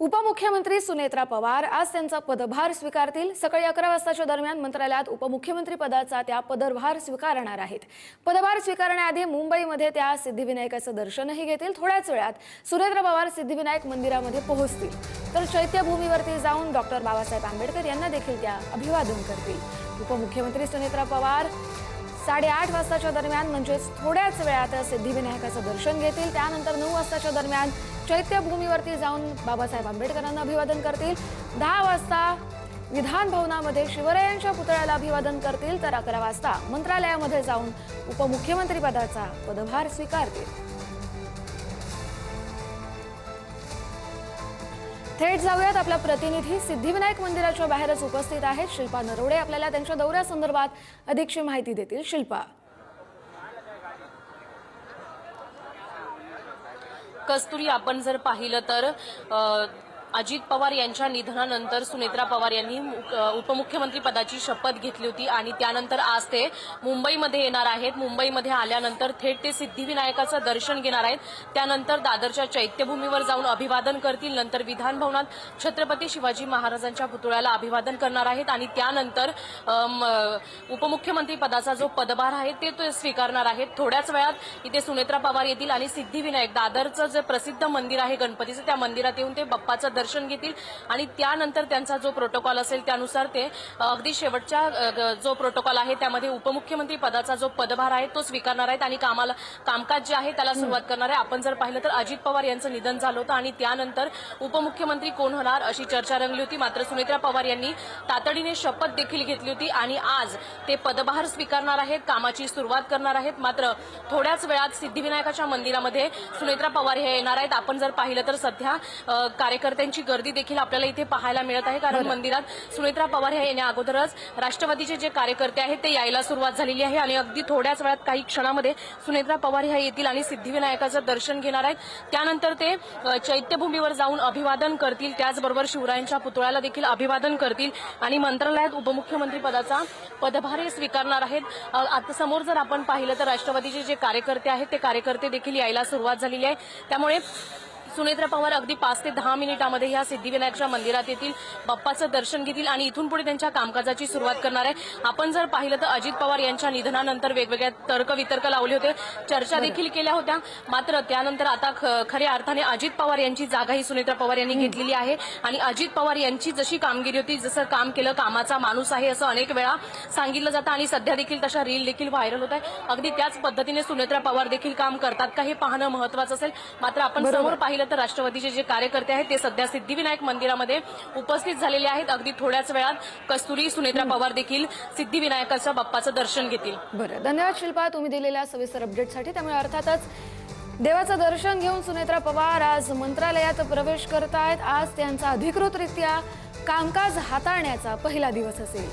उपमुख्यमंत्री सुनेत्रा पवार आज त्यांचा पदभार स्वीकारतील। सकाळी 11 वाजताच्या दरम्यान मंत्रालयात उपमुख्यमंत्री पदाचा त्या पदभार स्वीकारणार आहेत। पदभार स्वीकारण्याआधी मुंबईमध्ये त्या सिद्धिविनायकाचं दर्शनही घेतील। थोड्याच वेळात सुनेत्रा पवार सिद्धिविनायक मंदिरामध्ये पोहोचतील, तर चैत्यभूमीवरती जाऊन डॉक्टर बाबासाहेब आंबेडकर यांना देखील त्या अभिवादन करतील। उपमुख्यमंत्री सुनेत्रा पवार 8:30 वाजताच्या दरम्यान म्हणजेच थोड्याच वेळात सिद्धिविनायकाचं दर्शन घेतील। त्यानंतर 9 वाजताच्या दरम्यान चैत्यभूमीवरती जाऊन बाबासाहेब आंबेडकरांना अभिवादन करतील। 10 वाजता विधान भवनामध्ये शिवरायांच्या पुतळ्याला अभिवादन करतील, तर 11 वाजता मंत्रालयामध्ये जाऊन उपमुख्यमंत्री पदाचा पदभार स्वीकारतील। थेट जाऊयात, आपला प्रतिनिधी सिद्धिविनायक मंदिराच्या बाहेरच उपस्थित आहेत। शिल्पा नरवडे आपल्याला त्यांच्या दौऱ्यासंदर्भात अधिकची माहिती देतील। शिल्पा, कस्तुरी, आपण जर पाहिलं तर अजित पवार यांच्या निधनानंतर सुनेत्रा पवार यांनी उपमुख्यमंत्री पदाची शपथ घेतली होती आणि त्यानंतर आज ते मुंबईमध्ये येणार आहेत। मुंबईमध्ये आल्यानंतर थेट ते सिद्धिविनायकाचं दर्शन घेणार आहेत। त्यानंतर दादरच्या चैत्यभूमीवर जाऊन अभिवादन करतील। नंतर विधान भवनात छत्रपती शिवाजी महाराजांच्या पुतळ्याला अभिवादन करणार आहेत आणि त्यानंतर उपमुख्यमंत्री पदाचा जो पदभार आहे ते स्वीकारणार आहेत। थोड्याच वेळात इथे सुनेत्रा पवार येतील आणि सिद्धिविनायक, दादरचं जे प्रसिद्ध मंदिर आहे गणपतीचं, त्या मंदिरात येऊन ते बाप्पाचं दर्शन घेतील आणि त्यानंतर त्यांचा जो प्रोटोकॉल असेल त्यानुसार ते अगदी शेवटच्या जो प्रोटोकॉल आहे त्यामध्ये उपमुख्यमंत्री पदाचा जो पदभार आहे तो स्वीकारणार आहेत आणि कामकाज जे आहे त्याला सुरुवात करणार आहे। आपण जर पाहिलं तर अजित पवार यांचं निधन झालं होतं आणि त्यानंतर उपमुख्यमंत्री कोण होणार अशी चर्चा रंगली होती। मात्र सुनेत्रा पवार यांनी तातडीने शपथ देखील घेतली होती आणि आज ते पदभार स्वीकारणार आहेत, कामाची सुरुवात करणार आहेत। मात्र थोड्याच वेळात सिद्धिविनायकाच्या मंदिरामध्ये सुनेत्रा पवार हे येणार आहेत। आपण जर पाहिलं तर सध्या कार्यकर्त्यांची गर्दी देखील आपल्याला इथे पाहायला मिळत आहे, कारण मंदिरात सुनेत्रा पवार हे येण्या अगोदरच राष्ट्रवादीचे जे कार्यकर्ते आहेत ते यायला सुरुवात झालेली आहे आणि अगदी थोड्याच वेळात काही क्षणामध्ये सुनेत्रा पवार ह्या येतील आणि सिद्धिविनायकाचं दर्शन घेणार आहेत। त्यानंतर ते चैत्यभूमीवर जाऊन अभिवादन करतील, त्याचबरोबर शिवरायांच्या पुतळ्याला देखील अभिवादन करतील आणि मंत्रालयात उपमुख्यमंत्री पदाचा पदभार स्वीकारणार आहेत। आता समोर जर आपण पाहिलं तर राष्ट्रवादीचे जे कार्यकर्ते आहेत ते कार्यकर्ते देखील यायला सुरुवात झालेली आहे। त्यामुळे सुनेत्रा पवार अगदी 5 ते 10 मिनिटांमध्ये या सिद्धिविनायकच्या मंदिरात येतील, बाप्पाचं दर्शन घेतील आणि इथून पुढे त्यांच्या कामकाजाची सुरुवात करणार आहे। आपण जर पाहिलं तर अजित पवार यांच्या निधनानंतर वेगवेगळ्या तर्कवितर्क लावले होते, चर्चा देखील केल्या होत्या। मात्र त्यानंतर आता खऱ्या अर्थाने अजित पवार यांची जागा ही सुनेत्रा पवार यांनी घेतलेली आहे आणि अजित पवार यांची जशी कामगिरी होती, जसं काम केलं, कामाचा माणूस आहे असं अनेक वेळा सांगितलं जातं आणि सध्या देखील तशा रील देखील व्हायरल होत आहे। अगदी त्याच पद्धतीने सुनेत्रा पवार देखील काम करतात का हे पाहणं महत्वाचं असेल। मात्र आपण समोर पाहिलं तर राष्ट्रवादीचे जे कार्यकर्ते आहेत ते सध्या सिद्धिविनायक मंदिरामध्ये उपस्थित झालेले आहेत। अगदी थोड्याच वेळात कस्तुरी, सुनेत्रा पवार देखील सिद्धिविनायकाच्या बाप्पाचं दर्शन घेतील। बरं, धन्यवाद शिल्पा, तुम्ही दिलेल्या सविस्तर अपडेटसाठी। त्यामुळे अर्थातच देवाचं दर्शन घेऊन सुनेत्रा पवार आज मंत्रालयात प्रवेश करतायत। आज त्यांचा अधिकृतरित्या कामकाज हाताळण्याचा पहिला दिवस असेल।